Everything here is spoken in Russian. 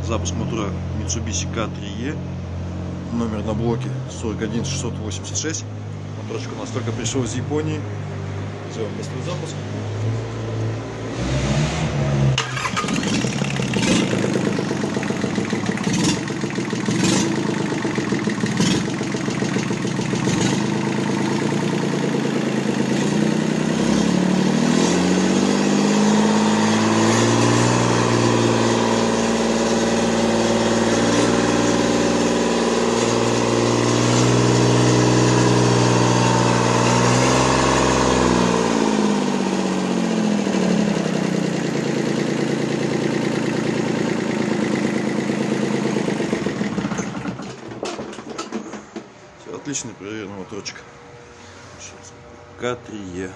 Запуск мотора Mitsubishi K3E. Номер на блоке 41686. Моторчик у нас только пришел из Японии. Сделаем тестовый запуск. Отличный проверенный моторчик K3E.